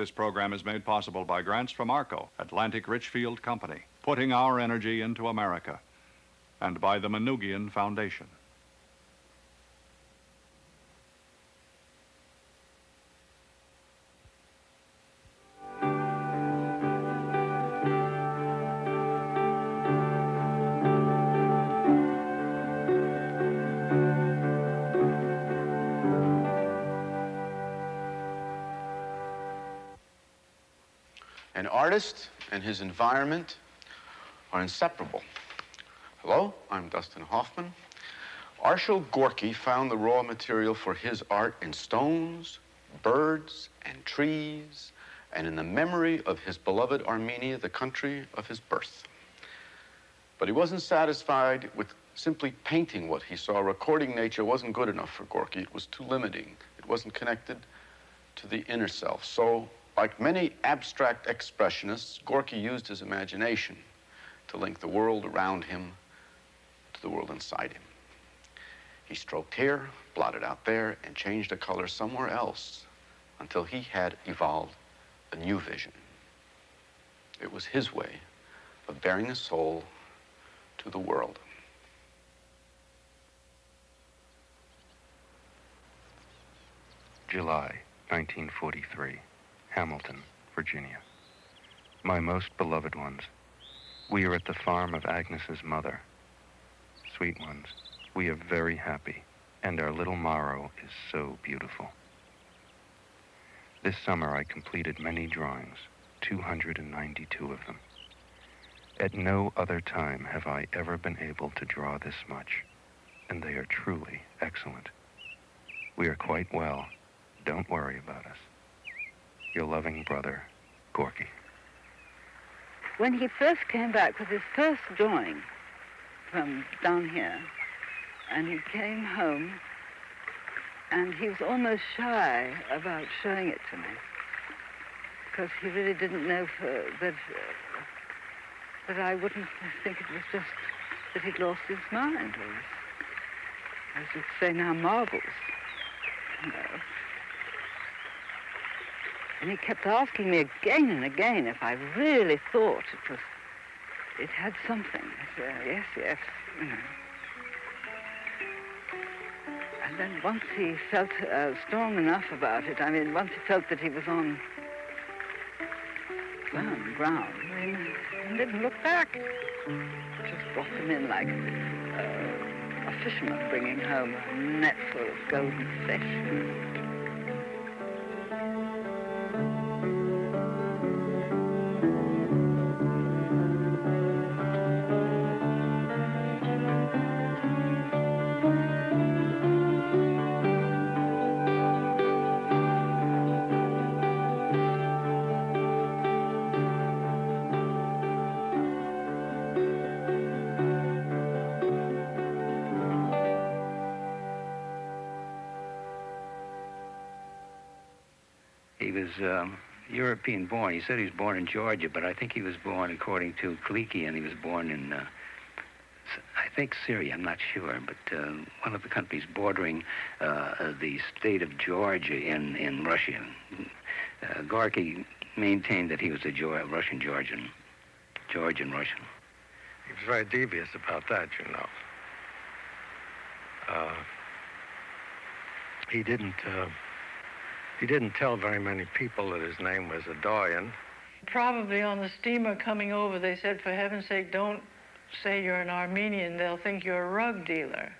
This program is made possible by grants from ARCO, Atlantic Richfield Company, putting our energy into America, and by the Manoogian Foundation. An artist and his environment are inseparable. Hello, I'm Dustin Hoffman. Arshile Gorky found the raw material for his art in stones, birds, and trees, and in the memory of his beloved Armenia, the country of his birth. But he wasn't satisfied with simply painting what he saw. Recording nature wasn't good enough for Gorky. It was too limiting. It wasn't connected to the inner self. So, like many abstract expressionists, Gorky used his imagination to link the world around him to the world inside him. He stroked here, blotted out there, and changed a color somewhere else until he had evolved a new vision. It was his way of bearing his soul to the world. July 1943. Hamilton, Virginia. My most beloved ones, we are at the farm of Agnes's mother. Sweet ones, we are very happy, and our little Morrow is so beautiful. This summer I completed many drawings, 292 of them. At no other time have I ever been able to draw this much, and they are truly excellent. We are quite well. Don't worry about us. Your loving brother, Gorky. When he first came back with his first drawing from down here, and he came home, and he was almost shy about showing it to me, because he really didn't know that I wouldn't think it was just that he'd lost his mind, or, as you'd say now, marbles, you know. And he kept asking me again and again if I really thought it had something. I said, yes, yes, you know. And then once he felt strong enough about it, I mean, once he felt that he was on firm ground, he didn't look back. Just brought him in like a fisherman bringing home a net full of golden fish. He was European born. He said he was born in Georgia, but I think he was born, according to Kaliki, and he was born in, I think, Syria. I'm not sure, but one of the countries bordering the state of Georgia in Russia. Gorky maintained that he was a Georgian-Russian. He was very devious about that, you know. He didn't tell very many people that his name was Adoyan. Probably on the steamer coming over, they said, for heaven's sake, don't say you're an Armenian. They'll think you're a rug dealer.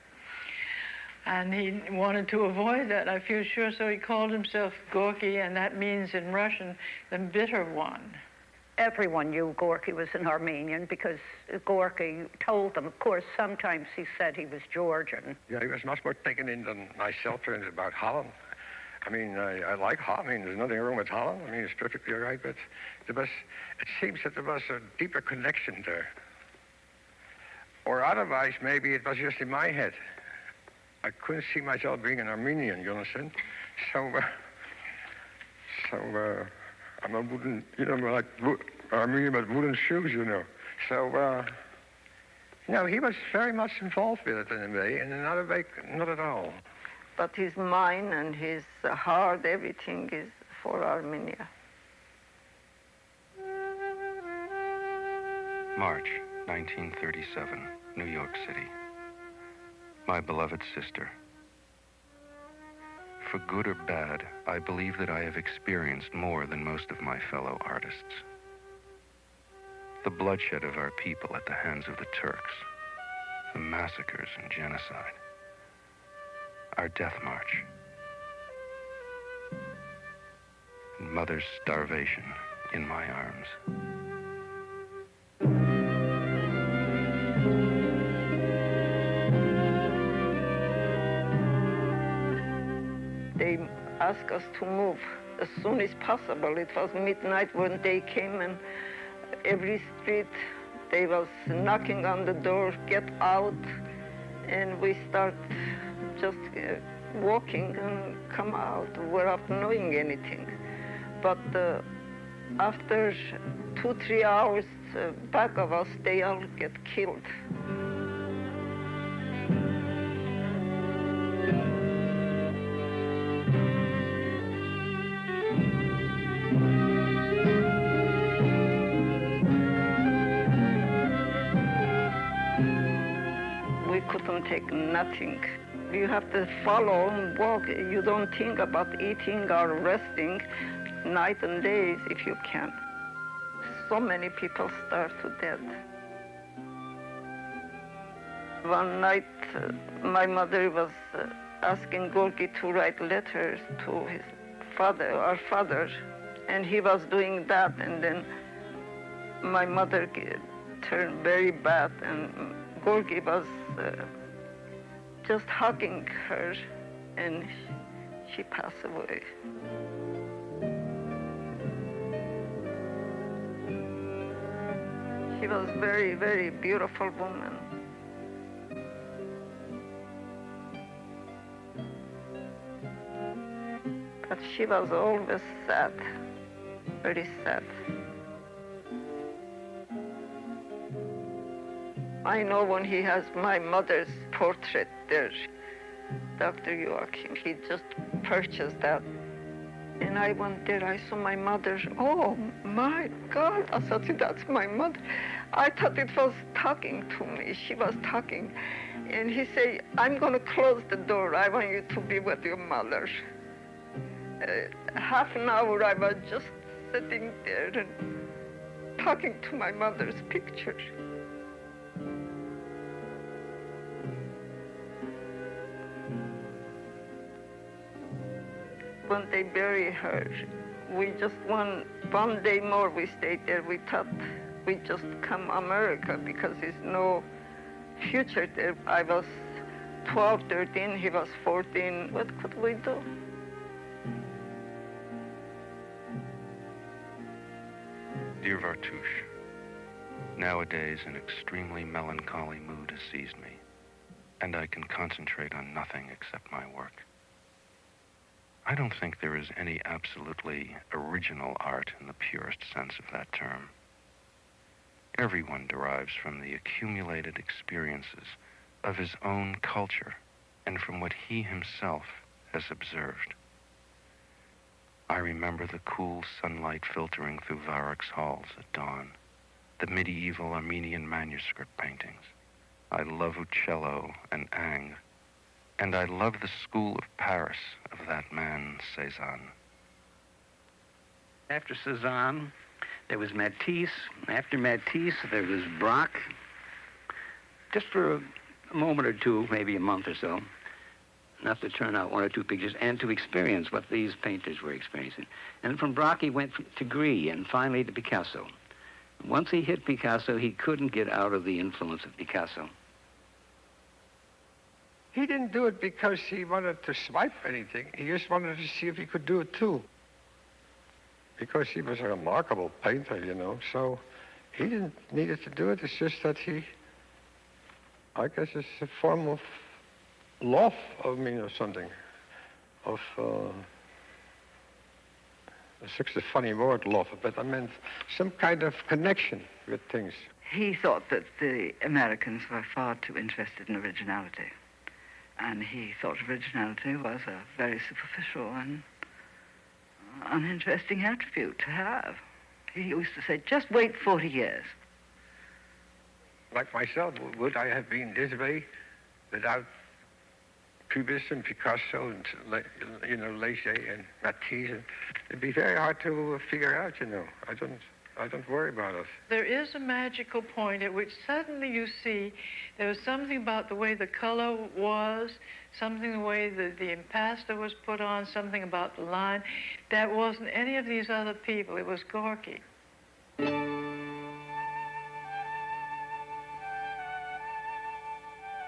And he wanted to avoid that, I feel sure, so he called himself Gorky, and that means in Russian, the bitter one. Everyone knew Gorky was an Armenian because Gorky told them. Of course, sometimes he said he was Georgian. Yeah, he was much more taken in than myself about Holland. I mean, I like Holland. I mean, there's nothing wrong with Holland. I mean, it's perfectly all right, but it seems that there was a deeper connection there. Or otherwise, maybe it was just in my head. I couldn't see myself being an Armenian, you understand? So I'm a wooden, you know, like Armenian with wooden shoes, you know. So, no, he was very much involved with it in a way, and in another way, not at all. But his mind and his heart, everything is for Armenia. March 1937, New York City. My beloved sister. For good or bad, I believe that I have experienced more than most of my fellow artists. The bloodshed of our people at the hands of the Turks, the massacres and genocide, our death march, and mother's starvation in my arms. They asked us to move as soon as possible. It was midnight when they came, and every street they was knocking on the door, get out, and we start just walking and come out without knowing anything. But after 2-3 hours back of us, they all get killed. We couldn't take nothing. You have to follow and walk. You don't think about eating or resting night and days if you can. So many people starve to death. One night, my mother was asking Gorky to write letters to his father, our father, and he was doing that, and then my mother turned very bad, and Gorky was just hugging her, and she passed away. She was a very, very beautiful woman. But she was always sad, very sad. I know when he has my mother's portrait there, Dr. Joachim, he just purchased that. And I went there, I saw my mother. Oh my God, I thought that's my mother. I thought it was talking to me. She was talking. And he said, I'm going to close the door. I want you to be with your mother. Half an hour I was just sitting there and talking to my mother's picture. When they bury her, we just one day more we stayed there. We thought we just come America because there's no future there. I was 12, 13, he was 14. What could we do? Dear Vartouche, nowadays an extremely melancholy mood has seized me, and I can concentrate on nothing except my work. I don't think there is any absolutely original art in the purest sense of that term. Everyone derives from the accumulated experiences of his own culture and from what he himself has observed. I remember the cool sunlight filtering through Varrock's halls at dawn, the medieval Armenian manuscript paintings. I love Uccello and Ingres, and I love the school of Paris of that man, Cézanne. After Cézanne, there was Matisse. After Matisse, there was Braque. Just for a moment or two, maybe a month or so, enough to turn out one or two pictures and to experience what these painters were experiencing. And from Braque, he went to Gris and finally to Picasso. Once he hit Picasso, he couldn't get out of the influence of Picasso. He didn't do it because he wanted to swipe anything. He just wanted to see if he could do it too. Because he was a remarkable painter, you know, so he didn't need it to do it. It's just that he, I guess it's a form of love, I mean, or something. Of, it's a funny word, love, but I meant some kind of connection with things. He thought that the Americans were far too interested in originality. And he thought originality was a very superficial and uninteresting attribute to have. He used to say, just wait 40 years. like myself, would I have been this way without Cubism, Picasso, and Leger and Matisse? It'd be very hard to figure out. I don't worry about it. There is a magical point at which suddenly you see there was something about the way the color was, something the way the impasto was put on, something about the line. That wasn't any of these other people. It was Gorky.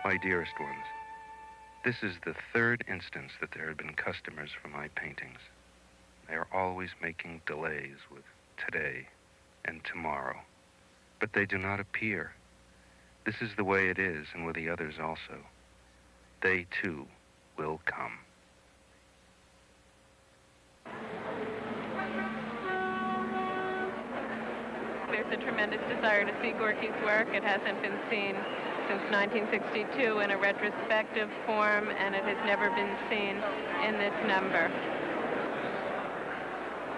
My dearest ones, this is the third instance that there have been customers for my paintings. They are always making delays with today and tomorrow, but they do not appear. This is the way it is, and with the others also. They, too, will come. There's a tremendous desire to see Gorky's work. It hasn't been seen since 1962 in a retrospective form, and it has never been seen in this number.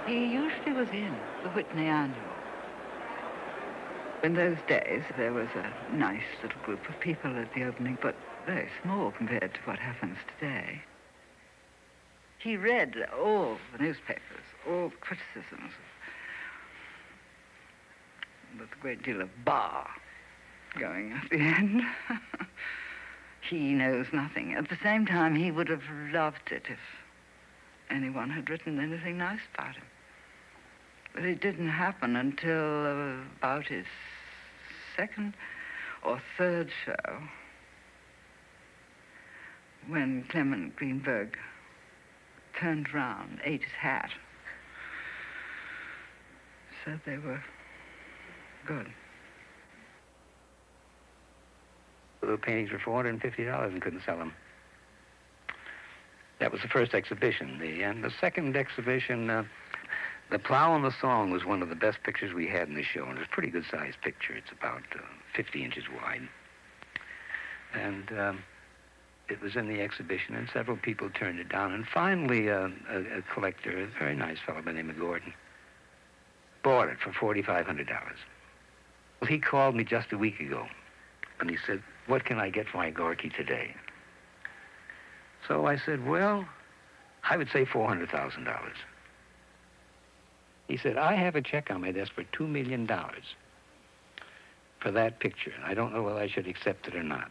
He usually was in the Whitney Annual. In those days, there was a nice little group of people at the opening, but very small compared to what happens today. He read all the newspapers, all the criticisms, with a great deal of bah going at the end. He knows nothing. At the same time, he would have loved it if anyone had written anything nice about him. But it didn't happen until about his second or third show, when Clement Greenberg turned round, ate his hat, said they were good. The paintings were $450 and couldn't sell them. That was the first exhibition. And the second exhibition, The Plow and the Song was one of the best pictures we had in the show, and it's a pretty good-sized picture. It's about 50 inches wide. And it was in the exhibition, and several people turned it down. And finally, a collector, a very nice fellow by the name of Gordon, bought it for $4,500. Well, he called me just a week ago, and he said, "What can I get for my Gorky today?" So I said, well, I would say $400,000. He said, I have a check on my desk for $2 million for that picture, and I don't know whether I should accept it or not.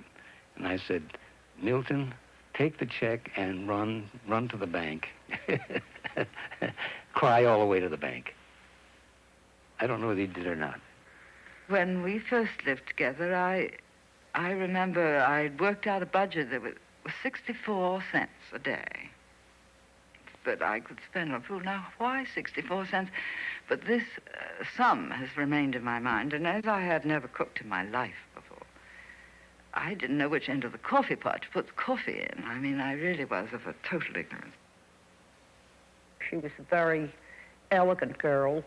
And I said, Milton, take the check and run to the bank. Cry all the way to the bank. I don't know whether he did or not. When we first lived together, I remember I'd worked out a budget that was 64 cents a day. But I could spend on food. Now, why 64 cents? But this sum has remained in my mind, and as I had never cooked in my life before, I didn't know which end of the coffee pot to put the coffee in. I mean, I really was of a total ignorance. She was a very elegant girl,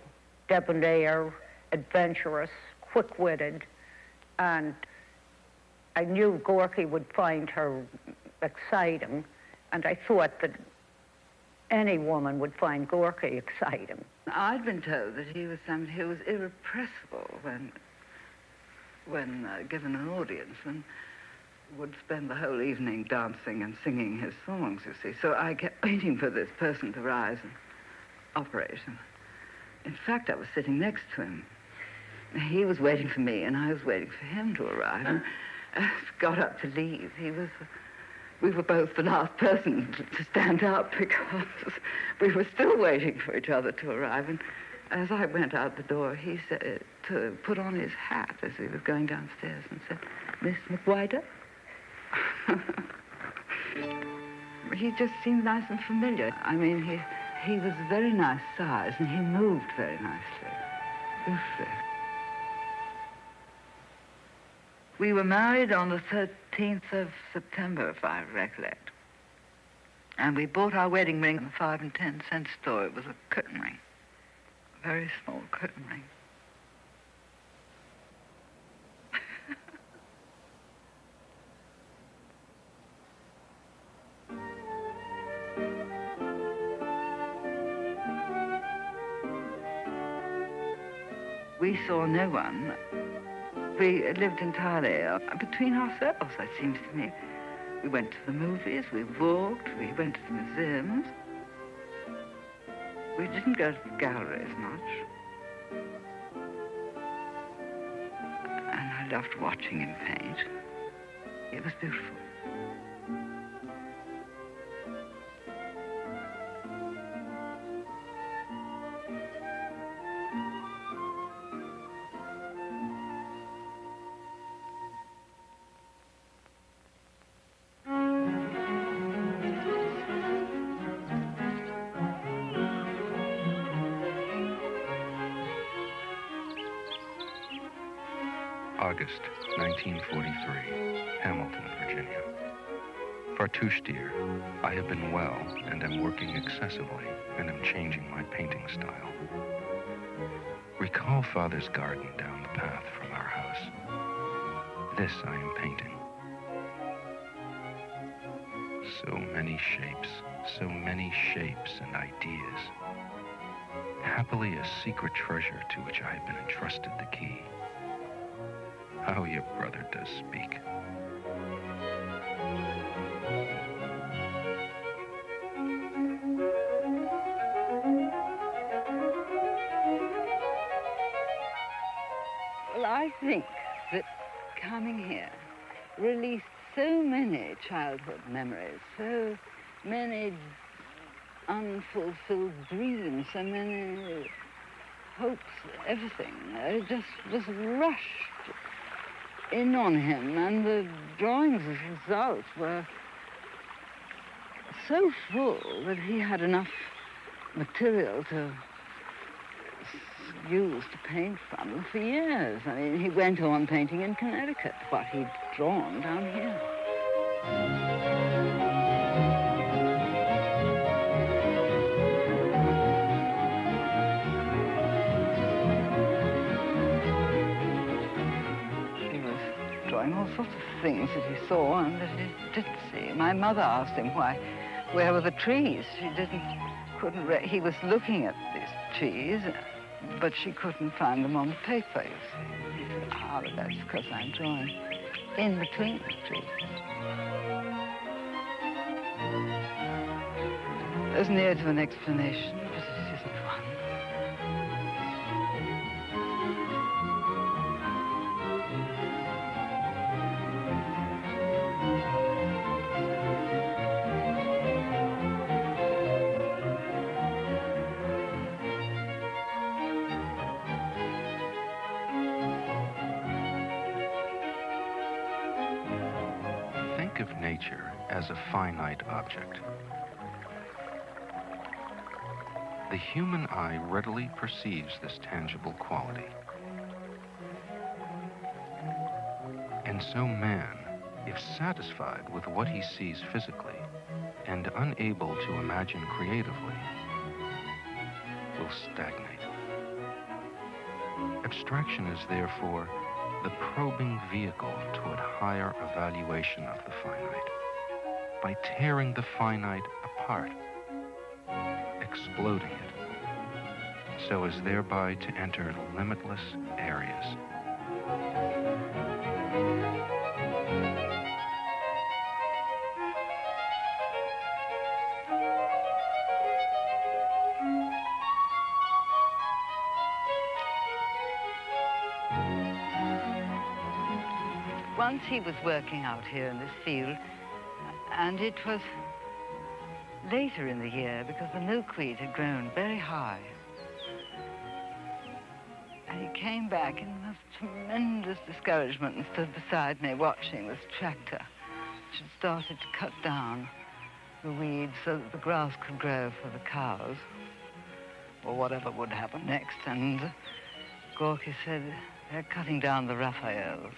debonair, adventurous, quick-witted, and I knew Gorky would find her exciting, and I thought that any woman would find Gorky exciting. I'd been told that he was somebody who was irrepressible when given an audience, and would spend the whole evening dancing and singing his songs, you see. So I kept waiting for this person to rise and operate. And in fact, I was sitting next to him. He was waiting for me, and I was waiting for him to arrive. And got up to leave. We were both the last person to stand up because we were still waiting for each other to arrive. And as I went out the door, he said to put on his hat as he was going downstairs and said, Miss McWhiter? He just seemed nice and familiar. I mean, he was a very nice size, and he moved very nicely. Beautifully. We were married on the 13th of September, if I recollect. And we bought our wedding ring in the 5 and 10 cent store. It was a curtain ring, a very small curtain ring. We saw no one We lived entirely between ourselves, it seems to me. We went to the movies, we walked, we went to the museums. We didn't go to the galleries much. And I loved watching him paint. It was beautiful. August 1943, Hamilton, Virginia. Fartouche dear, I have been well and am working excessively and am changing my painting style. Recall Father's garden down the path from our house. This I am painting. So many shapes and ideas. Happily a secret treasure to which I have been entrusted the key. How your brother does speak. Well, I think that coming here released so many childhood memories, so many unfulfilled dreams, so many hopes, everything. It just was rushed in on him, and the drawings as a result were so full that he had enough material to use to paint from for years. I mean, he went on painting in Connecticut what he'd drawn down here. All sorts of things that he saw and that he didn't see. My mother asked him where were the trees? He was looking at these trees, but she couldn't find them on the paper, you see. He said, but that's because I'm drawing in between the trees. There's near to an explanation, but it isn't one. Of nature as a finite object. The human eye readily perceives this tangible quality. And so man, if satisfied with what he sees physically and unable to imagine creatively, will stagnate. Abstraction is therefore the probing vehicle toward higher evaluation of the finite. By tearing the finite apart, exploding it, so as thereby to enter limitless areas. Once he was working out here in this field, and it was later in the year because the milkweed had grown very high. And he came back in the most tremendous discouragement and stood beside me watching this tractor, which had started to cut down the weeds so that the grass could grow for the cows, or whatever would happen next. And Gorky said, they're cutting down the Raphaels.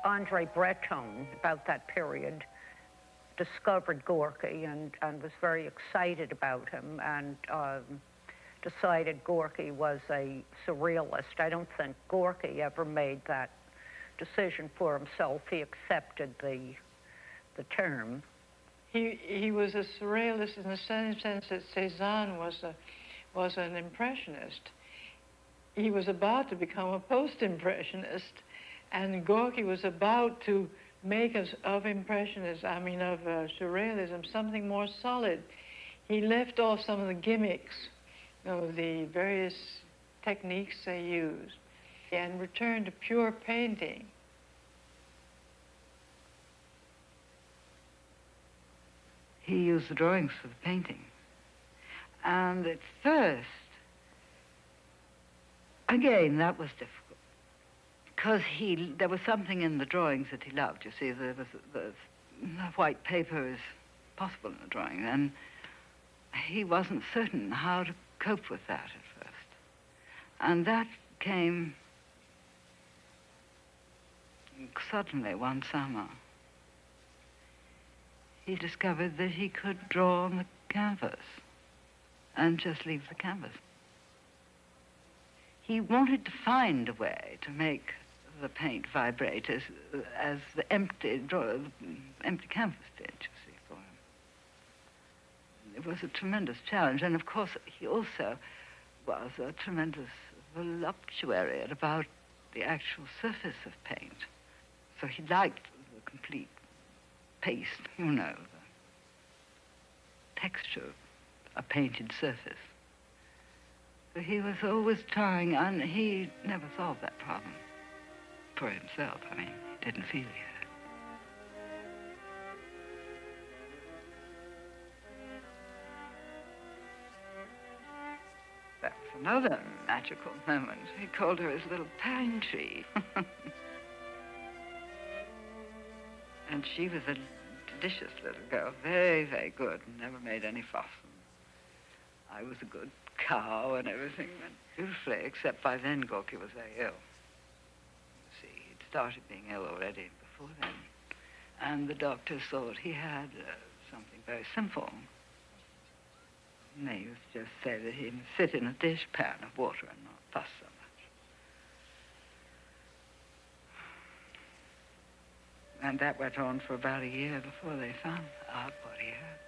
Andre Breton, about that period, discovered Gorky and was very excited about him and decided Gorky was a surrealist. I don't think Gorky ever made that decision for himself. He accepted the term. He was a surrealist in the same sense that Cézanne was an impressionist. He was about to become a post-impressionist, and Gorky was about to make us of impressionists, I mean of surrealism, something more solid. He left off some of the gimmicks, you know, the various techniques they used, and returned to pure painting. He used the drawings for the painting. And at first, again, that was difficult. Because there was something in the drawings that he loved. You see, the white paper is possible in the drawing, and he wasn't certain how to cope with that at first. And that came suddenly one summer. He discovered that he could draw on the canvas and just leave the canvas. He wanted to find a way to make the paint vibrate as the empty canvas did, you see, for him. It was a tremendous challenge, and of course he also was a tremendous voluptuary about the actual surface of paint. So he liked the complete paste, you know, the texture of a painted surface. So he was always trying, and he never solved that problem for himself. I mean, he didn't feel he had. That was another magical moment. He called her his little pine tree. And she was a delicious little girl, very, very good, never made any fuss. I was a good cow and everything went beautifully, except by then Gorky was very ill. You see, he'd started being ill already before then. And the doctors thought he had something very simple. And they used to just say that he must sit in a dishpan of water and not fuss so much. And that went on for about a year before they found out what he had.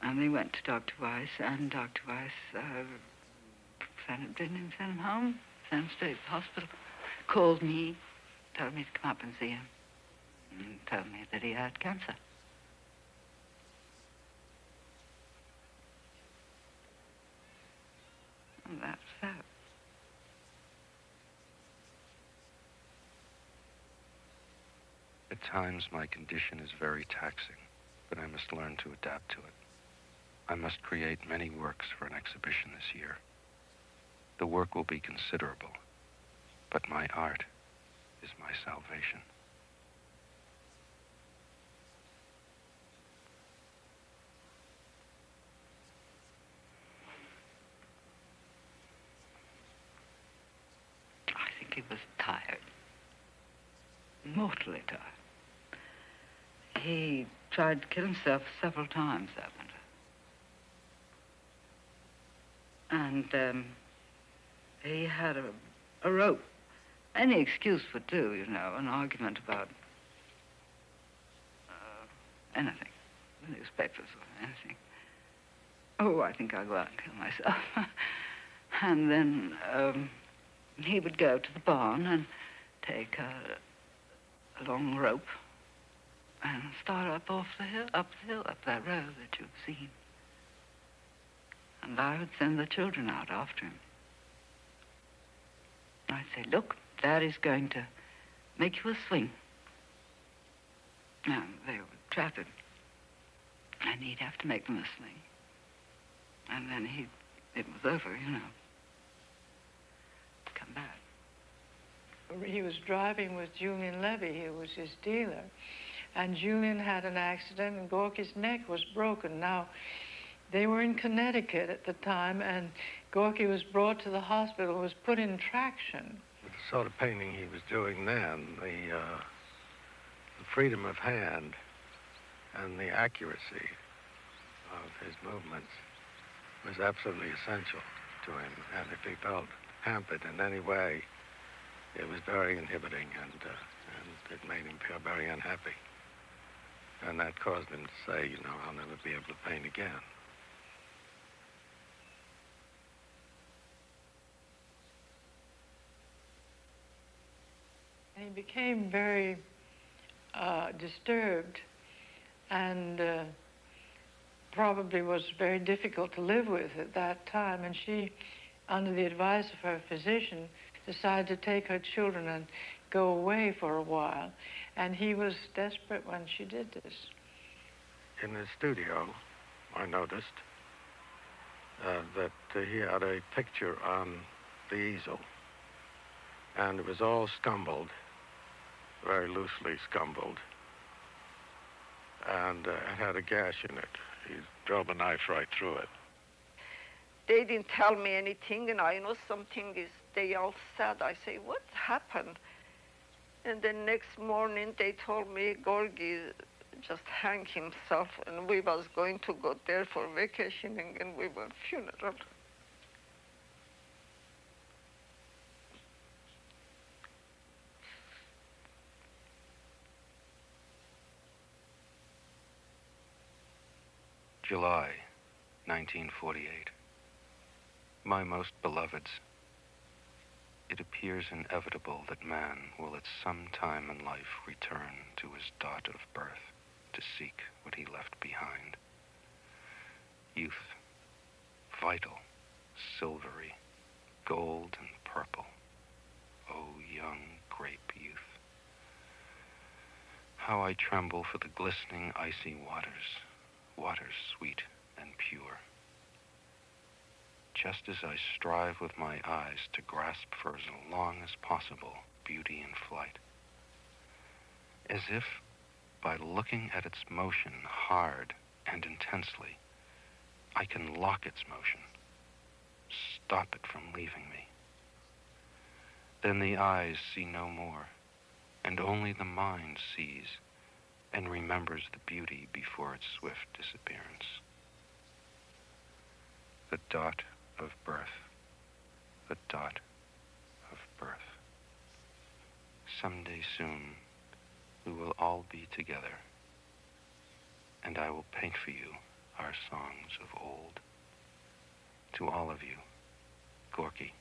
And they went to Dr. Weiss, and Dr. Weiss didn't send him home, sent him straight to the hospital, called me, told me to come up and see him, and told me that he had cancer. And that's that. At times, my condition is very taxing, but I must learn to adapt to it. I must create many works for an exhibition this year. The work will be considerable, but my art is my salvation. I think he was tired, mortally tired. He tried to kill himself several times that winter. And he had a rope. Any excuse would do, you know, an argument about anything, the newspapers or anything. Oh, I think I'll go out and kill myself. And then he would go to the barn and take a long rope and start up the hill, up that road that you've seen. And I would send the children out after him. I'd say, look, Daddy's going to make you a swing. And they would trap him. And he'd have to make them a swing. And then it was over, you know. Come back. He was driving with Julian Levy, who was his dealer. And Julian had an accident, and Gorky's neck was broken. Now, They were in Connecticut at the time, and Gorky was brought to the hospital, was put in traction. The sort of painting he was doing then, the freedom of hand and the accuracy of his movements was absolutely essential to him. And if he felt hampered in any way, it was very inhibiting, and it made him feel very unhappy. And that caused him to say, you know, I'll never be able to paint again. He became very disturbed, and probably was very difficult to live with at that time. And she, under the advice of her physician, decided to take her children and go away for a while. And he was desperate when she did this. In his studio, I noticed that he had a picture on the easel, and it was all scumbled, very loosely scumbled, and it had a gash in it. He drove a knife right through it. They didn't tell me anything, and I know something is, they all said. I say, what happened? And the next morning they told me Gorky just hanged himself, and we was going to go there for vacationing, and we were funeral. July 1948. My most beloveds, it appears inevitable that man will at some time in life return to his dot of birth to seek what he left behind. Youth, vital, silvery, gold and purple. Oh, young grape youth. How I tremble for the glistening icy waters, waters sweet and pure. Just as I strive with my eyes to grasp for as long as possible beauty in flight, as if by looking at its motion hard and intensely, I can lock its motion, stop it from leaving me. Then the eyes see no more, and only the mind sees and remembers the beauty before its swift disappearance. The dot of birth, the dot of birth. Someday soon, we will all be together, and I will paint for you our songs of old. To all of you, Gorky.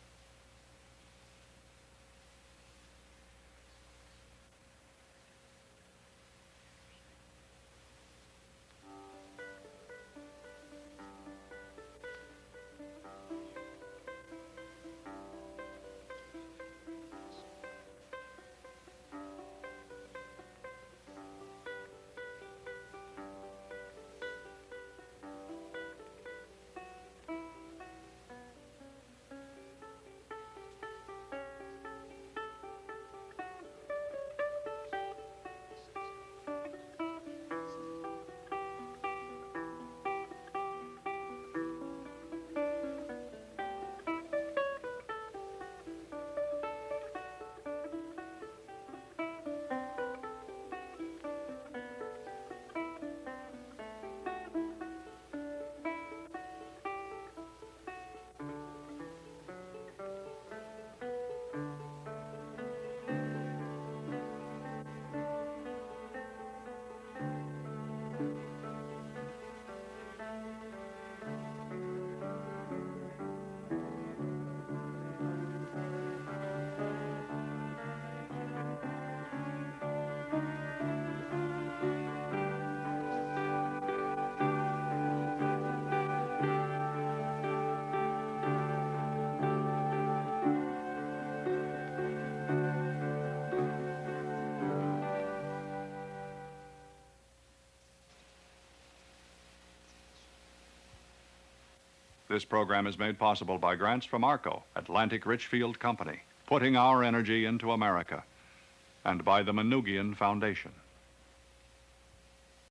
This program is made possible by grants from ARCO, Atlantic Richfield Company, putting our energy into America, and by the Manoogian Foundation.